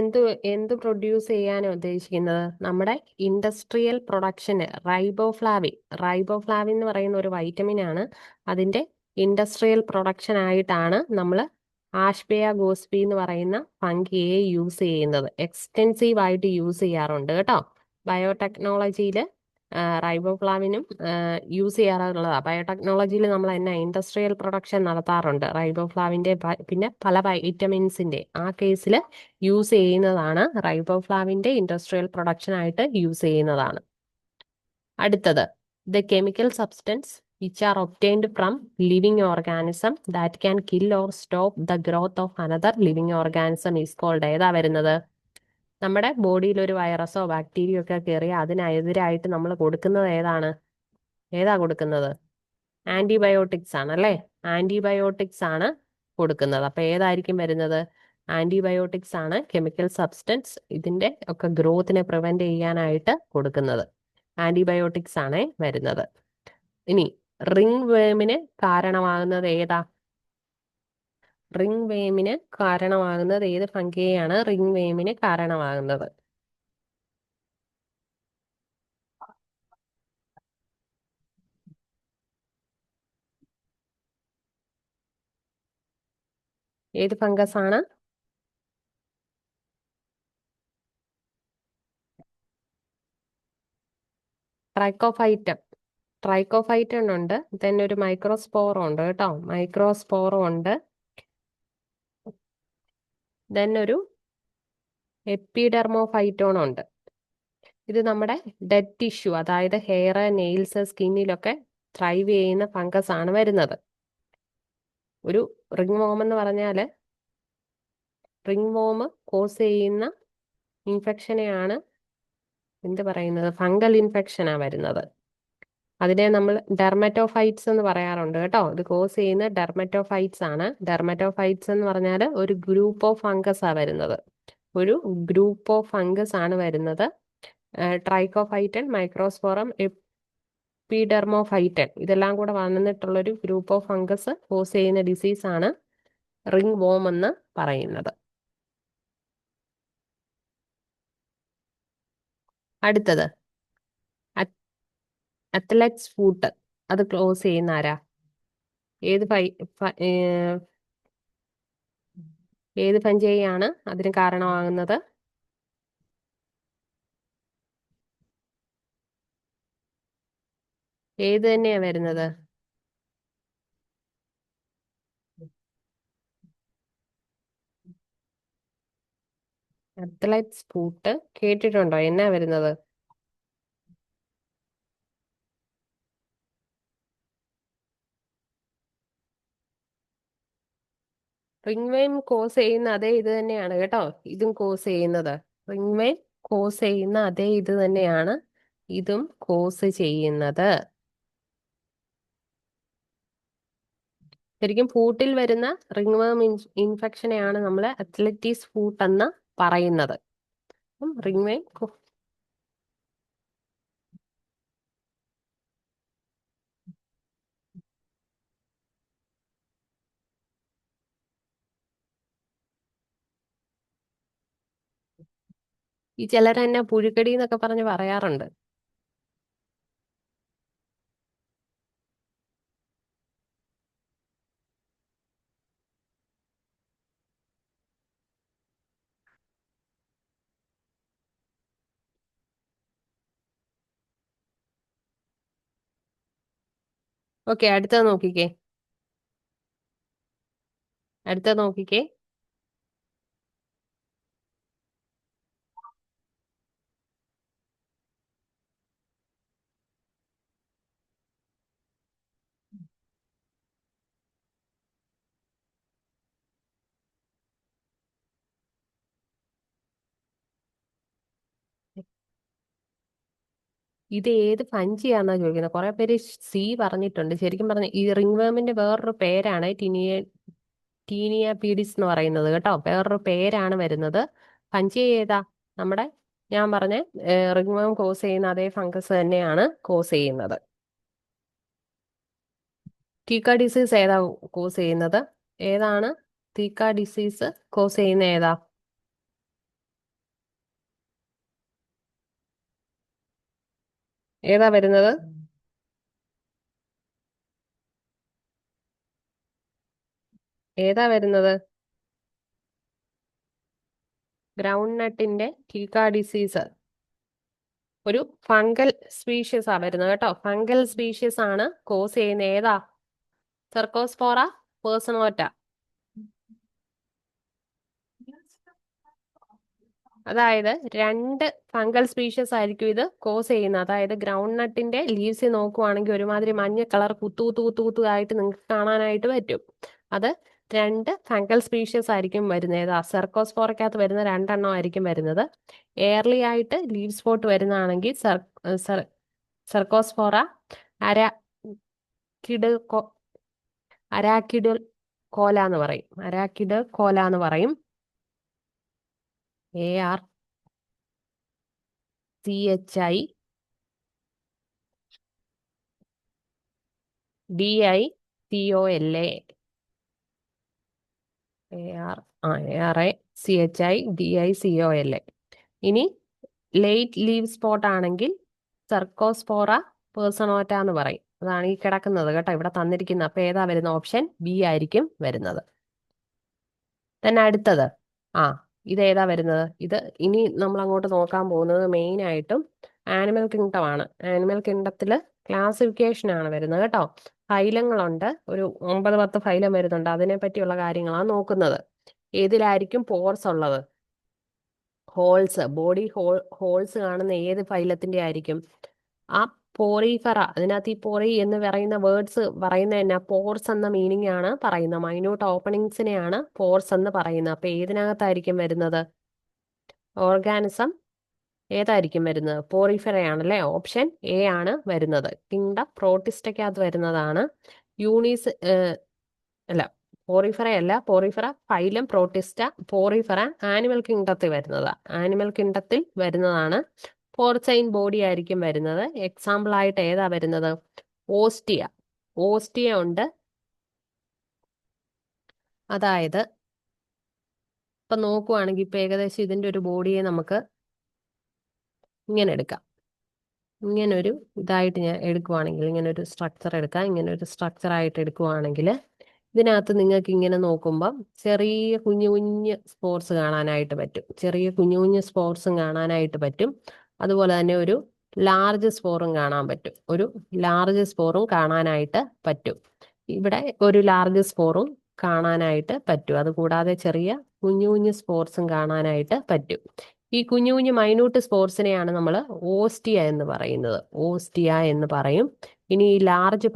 എന്ത് പ്രൊഡ്യൂസ് ചെയ്യാനാണ് ഉദ്ദേശിക്കുന്നത്? നമ്മുടെ ഇൻഡസ്ട്രിയൽ പ്രൊഡക്ഷന് റൈബോഫ്ലാവിൻ എന്ന് പറയുന്ന ഒരു വൈറ്റമിൻ ആണ്. അതിന്റെ ഇൻഡസ്ട്രിയൽ പ്രൊഡക്ഷൻ ആയിട്ടാണ് നമ്മൾ ആഷ്ബെയ ഗോസ്ബി എന്ന് പറയുന്ന ഫംഗിയെ യൂസ് ചെയ്യുന്നത് എക്സ്റ്റെൻസീവ് ആയിട്ട് യൂസ് ചെയ്യാറുണ്ട് കേട്ടോ. ബയോടെക്നോളജിയിൽ റൈബോഫ്ലാവിനും യൂസ് ചെയ്യാറുള്ളതാണ്. ബയോടെക്നോളജിയിൽ നമ്മൾ തന്നെ ഇൻഡസ്ട്രിയൽ പ്രൊഡക്ഷൻ നടത്താറുണ്ട് റൈബോഫ്ലാവിൻ്റെ, പിന്നെ പല വൈറ്റമിൻസിൻ്റെ. ആ കേസിൽ യൂസ് ചെയ്യുന്നതാണ് റൈബോഫ്ലാവിൻ്റെ, ഇൻഡസ്ട്രിയൽ പ്രൊഡക്ഷൻ ആയിട്ട് യൂസ് ചെയ്യുന്നതാണ്. അടുത്തത്, the chemical substance which are obtained from living organism that can kill or stop the growth of another living organism is called. ഏതാ വരുന്നത്? നമ്മുടെ ബോഡിയിൽ ഒരു വൈറസോ ബാക്ടീരിയോ ഒക്കെ കയറിയാൽ അതിനെതിരായിട്ട് നമ്മൾ കൊടുക്കുന്നത് ഏതാണ്? ഏതാ കൊടുക്കുന്നത്? ആന്റിബയോട്ടിക്സ് ആണ് അല്ലേ? ആന്റിബയോട്ടിക്സ് ആണ് കൊടുക്കുന്നത്. അപ്പൊ ഏതായിരിക്കും വരുന്നത്? ആന്റിബയോട്ടിക്സ് ആണ് കെമിക്കൽ സബ്സ്റ്റൻസ് ഇതിന്റെ ഒക്കെ ഗ്രോത്തിനെ പ്രിവെന്റ് ചെയ്യാനായിട്ട് കൊടുക്കുന്നത്. ആന്റിബയോട്ടിക്സ് ആണ് വരുന്നത്. ഇനി റിംഗ് വേമിന് കാരണമാകുന്നത് ഏതാ? റിംഗ് വേമിന് കാരണമാകുന്നത് ഏത് ഫംഗിയാണ് റിംഗ് വേമിന് കാരണമാകുന്നത്? ഏത് ഫംഗസ് ആണ്? ട്രൈക്കോഫൈറ്റം. ട്രൈക്കോഫൈറ്റം ഉണ്ട്, then ഒരു മൈക്രോസ്പോറം ഉണ്ട് കേട്ടോ. മൈക്രോസ്പോറം ഉണ്ട്, then ഒരു എപ്പിഡെർമോഫൈറ്റോൺ ഉണ്ട്. ഇത് നമ്മുടെ ഡെഡ് ടിഷ്യൂ, അതായത് ഹെയർ, നെയിൽസ്, സ്കിന്നിലൊക്കെ ത്രൈവ് ചെയ്യുന്ന ഫംഗസ് ആണ് വരുന്നത്. ഒരു റിംഗ് വോം എന്ന് പറഞ്ഞാൽ റിംഗ് വോം കോസ് ചെയ്യുന്ന ഇൻഫെക്ഷനെയാണ് എന്ത് പറയുന്നത്? ഫംഗൽ ഇൻഫെക്ഷനാണ് വരുന്നത്. അതിനെ നമ്മൾ ഡെർമറ്റോഫൈറ്റ്സ് എന്ന് പറയാറുണ്ട് കേട്ടോ. ഇത് കോസ് ചെയ്യുന്ന ഡെർമറ്റോഫൈറ്റ്സ് ആണ്. ഡെർമറ്റോഫൈറ്റ്സ് എന്ന് പറഞ്ഞാൽ ഒരു ഗ്രൂപ്പ് ഓഫ് ഫംഗസ് ആണ് വരുന്നത്. ഒരു ഗ്രൂപ്പ് ഓഫ് ഫംഗസ് ആണ് വരുന്നത്. ട്രൈക്കോഫൈറ്റൻ, മൈക്രോസ്പോറം, എപ്പിഡെർമോഫൈറ്റൻ ഇതെല്ലാം കൂടെ വന്നിട്ടുള്ളൊരു ഗ്രൂപ്പ് ഓഫ് ഫംഗസ് കോസ് ചെയ്യുന്ന ഡിസീസ് ആണ് റിംഗ് വോം എന്ന് പറയുന്നത്. അടുത്തത്, അത്ലറ്റ്സ് ഫൂട്ട്. അത് ക്ലോസ് ചെയ്യുന്ന ആരാ? ഏത് ഏത് ഫഞ്ചിയാണ് അതിന് കാരണമാകുന്നത്? ഏത് തന്നെയാ വരുന്നത്? അത്ലറ്റ്സ് ഫൂട്ട് കേട്ടിട്ടുണ്ടോ? എന്നാ വരുന്നത്? റിംഗ്വേം കോസ് ചെയ്യുന്ന അതേ ഇത് തന്നെയാണ് കേട്ടോ ഇതും കോസ് ചെയ്യുന്നത്. റിംഗ്വേം കോസ് ചെയ്യുന്ന അതേ ഇത് തന്നെയാണ് ഇതും കോസ് ചെയ്യുന്നത്. ശരിക്കും ഫൂട്ടിൽ വരുന്ന റിംഗ്വേം ഇൻഫെക്ഷനെയാണ് നമ്മൾ അത്ലറ്റീസ് ഫൂട്ട് എന്ന് പറയുന്നത്. റിംഗ്വേം ഈ ചിലർ തന്നെ പുഴുക്കടി എന്നൊക്കെ പറഞ്ഞ് പറയാറുണ്ട്. ഓക്കെ, അടുത്തത് നോക്കിക്കേ. അടുത്തത് നോക്കിക്കേ. ഇത് ഏത് ഫഞ്ചിയാന്നാ ചോദിക്കുന്നത്. കുറെ പേര് സി പറഞ്ഞിട്ടുണ്ട്. ശരിക്കും പറഞ്ഞ ഈ റിംഗ്വേമിന്റെ വേറൊരു പേരാണ് ടീനിയ പീഡിസ് എന്ന് പറയുന്നത് കേട്ടോ. വേറൊരു പേരാണ് വരുന്നത്. ഫഞ്ചി ഏതാ? നമ്മുടെ ഞാൻ പറഞ്ഞ റിംഗ്വേം കോസ് ചെയ്യുന്ന അതേ ഫംഗസ് തന്നെയാണ് കോസ് ചെയ്യുന്നത്. ടീക്ക ഡിസീസ് ഏതാ കോസ് ചെയ്യുന്നത്? ഏതാണ് ടീക്ക ഡിസീസ് കോസ് ചെയ്യുന്ന ഏതാ? ഏതാ വരുന്നത്? ഏതാ വരുന്നത്? ഗ്രൗണ്ട് നട്ടിന്റെ കീക്ക ഡിസീസ് ഒരു ഫംഗൽ സ്പീഷീസ് ആ വരുന്നത് കേട്ടോ. ഫംഗൽ സ്പീഷീസ് ആണ് കോസ് ചെയ്യുന്ന ഏതാ? സെർക്കോസ്പോറ, പേഴ്സണോറ്റ. അതായത് രണ്ട് ഫംഗൽ സ്പീഷീസ് ആയിരിക്കും ഇത് കോസ് ചെയ്യുന്നത്. അതായത് ഗ്രൗണ്ട് നട്ടിന്റെ ലീവ്സിൽ നോക്കുവാണെങ്കിൽ ഒരുമാതിരി മഞ്ഞ കളർ കുത്തു കുത്തു കുത്തു കുത്തു ആയിട്ട് നിങ്ങൾക്ക് കാണാനായിട്ട് പറ്റും. അത് രണ്ട് ഫംഗൽ സ്പീഷീസ് ആയിരിക്കും വരുന്നത്. ഏതാ? സെർക്കോസ്പോറയ്ക്കകത്ത് വരുന്ന രണ്ടെണ്ണം ആയിരിക്കും വരുന്നത്. എയർലി ആയിട്ട് ലീവ് സ്പോട്ട് വരുന്നതാണെങ്കിൽ സെർക്കോസ്പോറ, അരാക്കിഡ് കോല എന്ന് പറയും. അരാക്കിഡ് കോല എന്ന് പറയും. ARCHIDICOLA. ARCHIDICOLA. ഇനി ലേറ്റ് ലീവ് സ്പോട്ട് ആണെങ്കിൽ സെർക്കോസ്പോറ പേഴ്സണോറ്റ എന്ന് പറയും. അതാണ് ഈ കിടക്കുന്നത് കേട്ടോ, ഇവിടെ തന്നിരിക്കുന്നത്. അപ്പൊ ഏതാ വരുന്ന? ഓപ്ഷൻ ബി ആയിരിക്കും വരുന്നത്. തന്നെ അടുത്തത് ഇതേതാ വരുന്നത്? ഇത് ഇനി നമ്മൾ അങ്ങോട്ട് നോക്കാൻ പോകുന്നത് മെയിൻ ആയിട്ടും ആനിമൽ കിങ്ഡം ആണ്. ആനിമൽ കിങ്ഡത്തിൽ ക്ലാസിഫിക്കേഷൻ ആണ് വരുന്നത് കേട്ടോ. ഫൈലങ്ങളുണ്ട്, ഒരു 9-10 ഫൈലം വരുന്നുണ്ട്. അതിനെ പറ്റിയുള്ള കാര്യങ്ങളാണ് നോക്കുന്നത്. ഏതിലായിരിക്കും പോർസ് ഉള്ളത്? ഹോൾസ്, ബോഡി ഹോൾസ് കാണുന്ന ഏത് ഫൈലത്തിന്റെ ആയിരിക്കും? ആ പോറിഫെറ. അതിനകത്ത് ഈ പോറി എന്ന് പറയുന്ന വേർഡ്സ് പറയുന്നത് തന്നെ പോർസ് എന്ന മീനിങ് ആണ് പറയുന്നത്. മൈന്യൂട്ട് ഓപ്പണിങ്സിനെയാണ് പോർസ് എന്ന് പറയുന്നത്. അപ്പൊ ഏതിനകത്തായിരിക്കും വരുന്നത്? ഓർഗാനിസം ഏതായിരിക്കും വരുന്നത്? പോറിഫെറയാണല്ലേ. ഓപ്ഷൻ എ ആണ് വരുന്നത്. കിങ്ഡം പ്രോട്ടിസ്റ്റയ്ക്കകത്ത് വരുന്നതാണ്. യൂണീസ് അല്ല, പോറിഫെറ അല്ല. Porifera phylum protista. Porifera animal കിങ്ഡത്തിൽ വരുന്നതാ. ആനിമൽ കിങ്ഡത്തിൽ വരുന്നതാണ്. പോർസൈൻ ബോഡി ആയിരിക്കും വരുന്നത്. എക്സാമ്പിൾ ആയിട്ട് ഏതാ വരുന്നത്? ഓസ്റ്റിയ. ഓസ്റ്റിയ ഉണ്ട്. അതായത് ഇപ്പൊ നോക്കുവാണെങ്കിൽ ഇപ്പൊ ഏകദേശം ഇതിന്റെ ഒരു ബോഡിയെ നമുക്ക് ഇങ്ങനെ എടുക്കാം. ഇങ്ങനെ ഒരു ഇതായിട്ട് ഞാൻ എടുക്കുവാണെങ്കിൽ, ഇങ്ങനെ ഒരു സ്ട്രക്ചർ എടുക്കാം. ഇങ്ങനെ ഒരു സ്ട്രക്ചർ ആയിട്ട് എടുക്കുവാണെങ്കിൽ ഇതിനകത്ത് നിങ്ങൾക്ക് ഇങ്ങനെ നോക്കുമ്പം ചെറിയ കുഞ്ഞു കുഞ്ഞ് സ്പോർട്സ് കാണാനായിട്ട് പറ്റും. ചെറിയ കുഞ്ഞു കുഞ്ഞു സ്പോർട്സും കാണാനായിട്ട് പറ്റും. അതുപോലെ തന്നെ ഒരു ലാർജ് സ്പോറും കാണാൻ പറ്റും. ഒരു ലാർജ് സ്പോറും കാണാനായിട്ട് പറ്റും. ഇവിടെ ഒരു ലാർജ് സ്പോറും കാണാനായിട്ട് പറ്റും. അതുകൂടാതെ ചെറിയ കുഞ്ഞു കുഞ്ഞു സ്പോർട്സും കാണാനായിട്ട് പറ്റും. ഈ കുഞ്ഞു കുഞ്ഞു മൈന്യൂട്ട് സ്പോർട്സിനെയാണ് നമ്മൾ ഓസ്റ്റിയ എന്ന് പറയുന്നത്. ഓസ്റ്റിയ എന്ന് പറയും. ഇനി ഈ ലാർജ്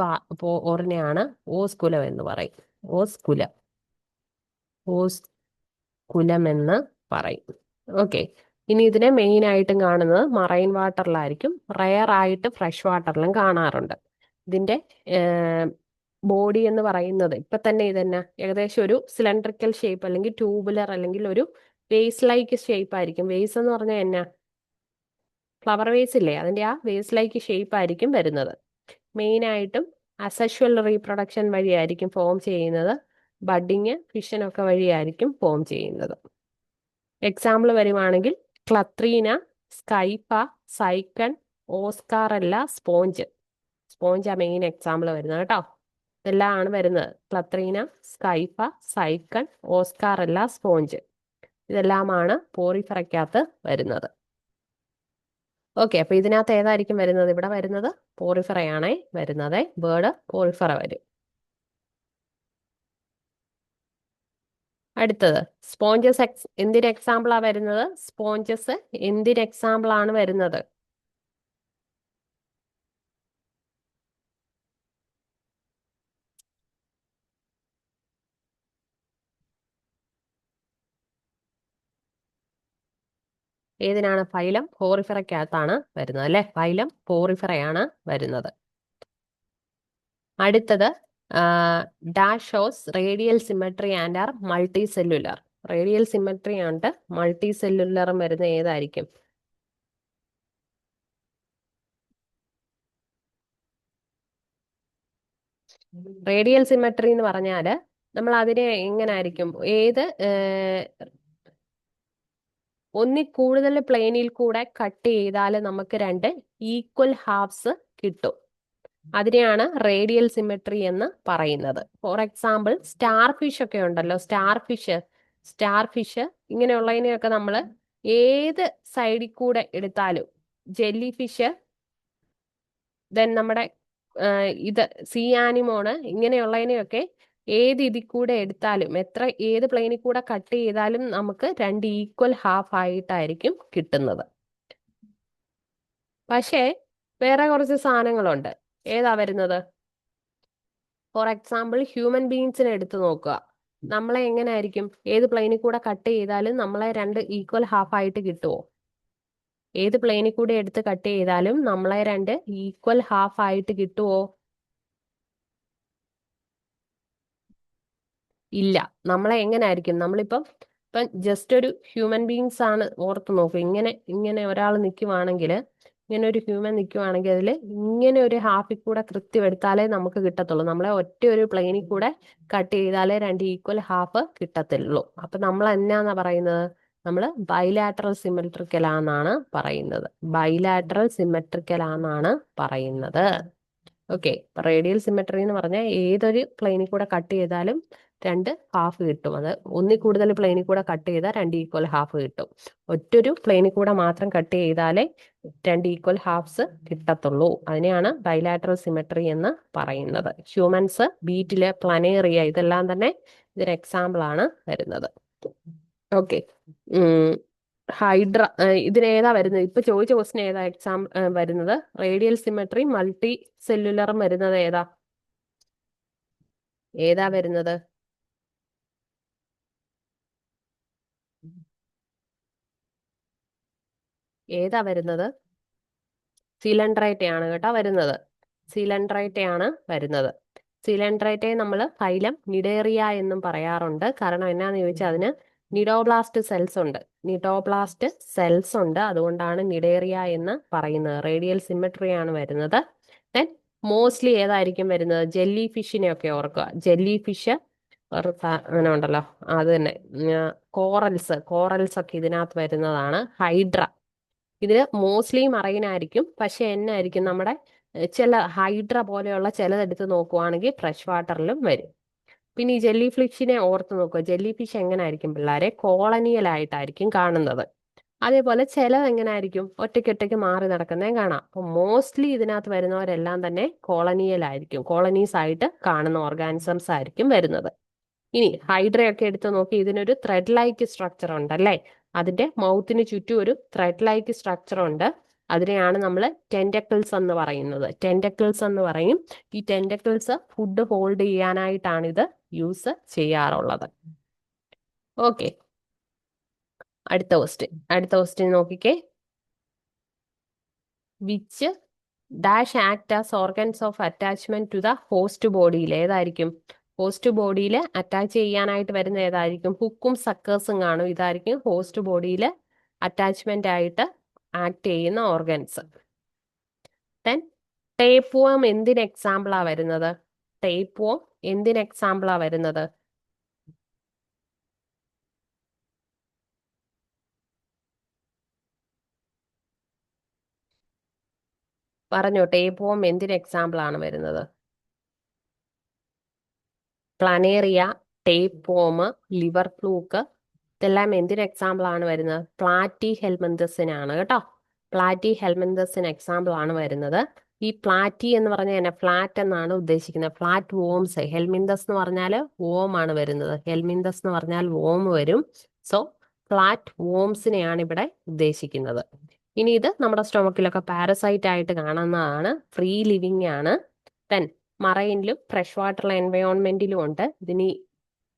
പോറിനെയാണ് ഓസ്കുലം എന്ന് പറയും. ഓസ്കുലം ഓസ്കുലം എന്ന് പറയും. ഓക്കെ. ഇനി ഇതിനെ മെയിൻ ആയിട്ടും കാണുന്നത് മറൈൻ വാട്ടറിലായിരിക്കും. റയർ ആയിട്ട് ഫ്രഷ് വാട്ടറിലും കാണാറുണ്ട്. ഇതിന്റെ ബോഡി എന്ന് പറയുന്നത് ഇപ്പൊ തന്നെ ഇതന്നെ ഏകദേശം ഒരു സിലിണ്ടറിക്കൽ ഷേപ്പ്, അല്ലെങ്കിൽ ട്യൂബുലർ, അല്ലെങ്കിൽ ഒരു വേസ് ലൈക്ക് ഷേപ്പ് ആയിരിക്കും. വേസ് എന്ന് പറഞ്ഞാൽ എന്നാ? ഫ്ലവർ വേസ് ഇല്ലേ, അതിന്റെ ആ വേസ് ലൈക്ക് ഷേപ്പ് ആയിരിക്കും വരുന്നത്. മെയിൻ ആയിട്ടും അസെക്ഷുവൽ റീപ്രൊഡക്ഷൻ വഴിയായിരിക്കും ഫോം ചെയ്യുന്നത്. ബഡിങ്, ഫിഷനൊക്കെ വഴിയായിരിക്കും ഫോം ചെയ്യുന്നത്. എക്സാമ്പിൾ വരുവാണെങ്കിൽ ക്ലത്രീന, സ്കൈപ്പ, സൈക്കൺ, ഓസ്കാറല്ല, സ്പോഞ്ച്. സ്പോഞ്ച് ആ മെയിൻ എക്സാമ്പിൾ വരുന്നത് കേട്ടോ. ഇതെല്ലാം ആണ് വരുന്നത്. ക്ലത്രീന, സ്കൈപ്പ, സൈക്കൺ, ഓസ്കാറല്ല, സ്പോഞ്ച്. ഇതെല്ലാമാണ് പോറിഫെറയ്ക്കകത്ത് വരുന്നത്. ഓക്കെ. അപ്പൊ ഇതിനകത്ത് ഏതായിരിക്കും വരുന്നത്? ഇവിടെ വരുന്നത് പോറിഫെറയാണേ വരുന്നത്. ബേർഡ് പോറിഫെറ വരും. അടുത്തത് സ്പോഞ്ചസ്. എന്തിന് എക്സാമ്പിളാ വരുന്നത്? സ്പോഞ്ചസ് എന്തിന് എക്സാമ്പിൾ ആണ് വരുന്നത്? ഏതിനാണ്? ഫൈലം പോറിഫെറയ്ക്കകത്താണ് വരുന്നത് അല്ലെ. ഫൈലം പോറിഫെറയാണ് വരുന്നത്. അടുത്തത് dash shows radial symmetry and are multicellular. Radial symmetry ഉണ്ട്, മൾട്ടി സെല്ലുലറും വരുന്ന ഏതായിരിക്കും? റേഡിയൽ സിമെട്രി എന്ന് പറഞ്ഞാല് നമ്മൾ അതിനെ എങ്ങനായിരിക്കും, ഏത് ഒന്നിൽ കൂടുതൽ പ്ലെയിനിൽ കൂടെ കട്ട് ചെയ്താൽ നമുക്ക് രണ്ട് ഈക്വൽ ഹാഫ്സ് കിട്ടും. അതിനെയാണ് റേഡിയൽ സിമെട്രി എന്ന് പറയുന്നത്. ഫോർ എക്സാമ്പിൾ സ്റ്റാർ ഫിഷ് ഒക്കെ ഉണ്ടല്ലോ. സ്റ്റാർ ഫിഷ് സ്റ്റാർ ഫിഷ് ഇങ്ങനെയുള്ളതിനെയൊക്കെ നമ്മൾ ഏത് സൈഡിൽ കൂടെ എടുത്താലും, ജെല്ലി ഫിഷ്, ദെൻ നമ്മുടെ ഇത് സീ ആനിമോണ്, ഇങ്ങനെയുള്ളതിനെയൊക്കെ ഏത് ഇതിൽ കൂടെ എടുത്താലും, ഏത് പ്ലെയിനിൽ കൂടെ കട്ട് ചെയ്താലും നമുക്ക് 2 ഈക്വൽ ഹാഫ് ആയിട്ടായിരിക്കും കിട്ടുന്നത്. പക്ഷേ വേറെ കുറച്ച് സാധനങ്ങളുണ്ട്. ഏതാ വരുന്നത്? ഫോർ എക്സാമ്പിൾ ഹ്യൂമൻ ബീങ്സിനെ എടുത്ത് നോക്കുക. നമ്മളെ എങ്ങനെയായിരിക്കും, ഏത് പ്ലെയിനിൽ കൂടെ കട്ട് ചെയ്താലും നമ്മളെ 2 ഈക്വൽ ഹാഫ് ആയിട്ട് കിട്ടുമോ? ഏത് പ്ലെയിനിൽ കൂടെ എടുത്ത് കട്ട് ചെയ്താലും നമ്മളെ 2 ഈക്വൽ ഹാഫ് ആയിട്ട് കിട്ടുമോ? ഇല്ല. നമ്മളെ എങ്ങനെയായിരിക്കും, ഇപ്പം ജസ്റ്റ് ഒരു ഹ്യൂമൻ ബീങ്സ് ആണ് ഓർത്ത് നോക്കുക. ഇങ്ങനെ ഒരാൾ നിൽക്കുവാണെങ്കിൽ, ഇങ്ങനെ ഒരു ഹ്യൂമൻ നിൽക്കുവാണെങ്കിൽ അതിൽ ഇങ്ങനെ ഒരു ഹാഫിൽ കൂടെ കൃത്യം എടുത്താലേ നമുക്ക് കിട്ടത്തുള്ളൂ. നമ്മളെ ഒറ്റ ഒരു പ്ലെയിനിൽ കൂടെ കട്ട് ചെയ്താലേ 2 ഈക്വൽ ഹാഫ് കിട്ടത്തുള്ളൂ. അപ്പൊ നമ്മൾ എന്നാന്നാ പറയുന്നത്? നമ്മൾ ബൈലാറ്ററൽ സിമെട്രിക്കൽ ആണെന്നാണ് പറയുന്നത്. ബൈലാറ്ററൽ സിമെട്രിക്കൽ ആണെന്നാണ് പറയുന്നത്. ഓക്കെ. റേഡിയൽ സിമെട്രി എന്ന് പറഞ്ഞാൽ ഏതൊരു പ്ലെയിനിൽ കൂടെ കട്ട് ചെയ്താലും 2 ഹാഫ് കിട്ടും. അത് ഒന്നിൽ കൂടുതൽ പ്ലെയിനിൽ കൂടെ കട്ട് ചെയ്താൽ 2 ഈക്വൽ ഹാഫ് കിട്ടും. ഒറ്റൊരു പ്ലെയിനിൽ കൂടെ മാത്രം കട്ട് ചെയ്താലേ 2 ഈക്വൽ ഹാഫ്സ് കിട്ടത്തുള്ളൂ. അതിനെയാണ് ബൈലാറ്ററൽ സിമെട്രി എന്ന് പറയുന്നത്. ഹ്യൂമൻസ്, ബീറ്റില്, പ്ലനേറിയ, ഇതെല്ലാം തന്നെ ഇതിന് എക്സാമ്പിൾ ആണ് വരുന്നത്. ഓക്കെ. ഹൈഡ്ര ഇതിനേതാ വരുന്നത്? ഇപ്പൊ ചോദിച്ച ക്വസ്റ്റ്യൻ ഏതാ വരുന്നത്? റേഡിയൽ സിമെട്രി, മൾട്ടി സെല്ലുലറും വരുന്നത് ഏതാ വരുന്നത്? ഏതാ വരുന്നത്? സിലൻഡ്രേറ്റയാണ് കേട്ടോ വരുന്നത്. സിലൻഡ്രേറ്റയാണ് വരുന്നത്. സിലൻഡ്രേറ്റയെ നമ്മൾ ഫൈലം നിഡേറിയ എന്നും പറയാറുണ്ട്. കാരണം എന്നാന്ന് ചോദിച്ചാൽ അതിന് നിഡോബ്ലാസ്റ്റ് സെൽസ് ഉണ്ട്. നിഡോബ്ലാസ്റ്റ് സെൽസ് ഉണ്ട്, അതുകൊണ്ടാണ് നിഡേറിയ എന്ന് പറയുന്നത്. റേഡിയൽ സിമെട്രി ആണ് വരുന്നത്. ദെൻ മോസ്റ്റ്ലി ഏതായിരിക്കും വരുന്നത്? ജെല്ലി ഫിഷിനെയൊക്കെ ഓർക്കുക. ജെല്ലി ഫിഷ് അങ്ങനെ ഉണ്ടല്ലോ, അത് തന്നെ. കോറൽസ് ഒക്കെ ഇതിനകത്ത് വരുന്നതാണ്. ഹൈഡ്ര ഇതിൽ മോസ്റ്റ്ലി മറൈൻ ആയിരിക്കും. പക്ഷെ എന്നായിരിക്കും, നമ്മുടെ ചില ഹൈഡ്ര പോലെയുള്ള ചിലതെടുത്ത് നോക്കുവാണെങ്കിൽ ഫ്രഷ് വാട്ടറിലും വരും. പിന്നെ ഈ ജെല്ലി ഫിഷിനെ ഓർത്ത് നോക്കുക. ജെല്ലി ഫിഷ് എങ്ങനെയായിരിക്കും പിള്ളേരെ? കോളനിയൽ ആയിട്ടായിരിക്കും കാണുന്നത്. അതേപോലെ ചിലത് എങ്ങനെയായിരിക്കും? ഒറ്റയ്ക്കൊറ്റയ്ക്ക് മാറി നടക്കുന്നതും കാണാം. അപ്പൊ മോസ്റ്റ്ലി ഇതിനകത്ത് വരുന്നവരെല്ലാം തന്നെ കോളനിയൽ ആയിരിക്കും. കോളനീസ് ആയിട്ട് കാണുന്ന ഓർഗാനിസംസ് ആയിരിക്കും വരുന്നത്. ഇനി ഹൈഡ്രയൊക്കെ എടുത്ത് നോക്കി, ഇതിനൊരു ത്രെഡ് ലൈക്ക് സ്ട്രക്ചർ ഉണ്ട് അല്ലേ? അതിന്റെ മൗത്തിന് ചുറ്റും ഒരു ത്രെഡ് ലൈക്ക് സ്ട്രക്ചർ ഉണ്ട്. അതിനെയാണ് നമ്മൾ ടെന്റക്കിൾസ് എന്ന് പറയുന്നത്. ടെന്റക്കിൾസ് എന്ന് പറയും. ഈ ടെന്റക്കിൾസ് ഫുഡ് ഹോൾഡ് ചെയ്യാനായിട്ടാണ് ഇത് യൂസ് ചെയ്യാറുള്ളത്. ഓക്കെ. അടുത്ത ക്വസ്റ്റ്യൻ നോക്കിക്കേ. Which dash act as organs of attachment to the host ബോഡിയിൽ ഏതായിരിക്കും? ഹോസ്റ്റ് ബോഡിയിൽ അറ്റാച്ച് ചെയ്യാനായിട്ട് വരുന്ന ഏതായിരിക്കും? ഹുക്കും സക്കേഴ്സും കാണും. ഇതായിരിക്കും ഹോസ്റ്റ് ബോഡിയിൽ അറ്റാച്ച്മെന്റ് ആയിട്ട് ആക്ട് ചെയ്യുന്ന ഓർഗൻസ്. ദെൻ ടേപ്പ് വോം എന്തിന് എക്സാമ്പിളാ വരുന്നത്? ടേപ്പ് വോം എന്തിന് എക്സാമ്പിളാ വരുന്നത്? പറഞ്ഞോ, ടേപ്പ് വോം എന്തിന് എക്സാമ്പിൾ ആണ് വരുന്നത്? Planaria, tape warm, liver fluke, ഇതെല്ലാം എന്തിന് എക്സാമ്പിൾ ആണ് വരുന്നത്? പ്ലാറ്റി ഹെൽമിന്തസിനാണ് കേട്ടോ. പ്ലാറ്റി ഹെൽമിന്തസിന് എക്സാമ്പിൾ ആണ് വരുന്നത്. ഈ പ്ലാറ്റി എന്ന് പറഞ്ഞാൽ തന്നെ ഫ്ലാറ്റ് എന്നാണ് ഉദ്ദേശിക്കുന്നത്. Flat worms. ഹെൽമിന്തസ് എന്ന് പറഞ്ഞാൽ വോം ആണ് വരുന്നത്. ഹെൽമിന്തസ് എന്ന് പറഞ്ഞാൽ വോം വരും. സോ ഫ്ലാറ്റ് വോംസിനെയാണ് ഇവിടെ ഉദ്ദേശിക്കുന്നത്. ഇനി ഇത് നമ്മുടെ സ്റ്റൊമക്കിലൊക്കെ പാരസൈറ്റ് ആയിട്ട് കാണുന്നതാണ്. ഫ്രീ ലിവിങ് ആണ്. ദെൻ മറൈനിലും ഫ്രഷ് വാട്ടർ എൻവയോൺമെന്റിലും ഉണ്ട്. ഇതിന്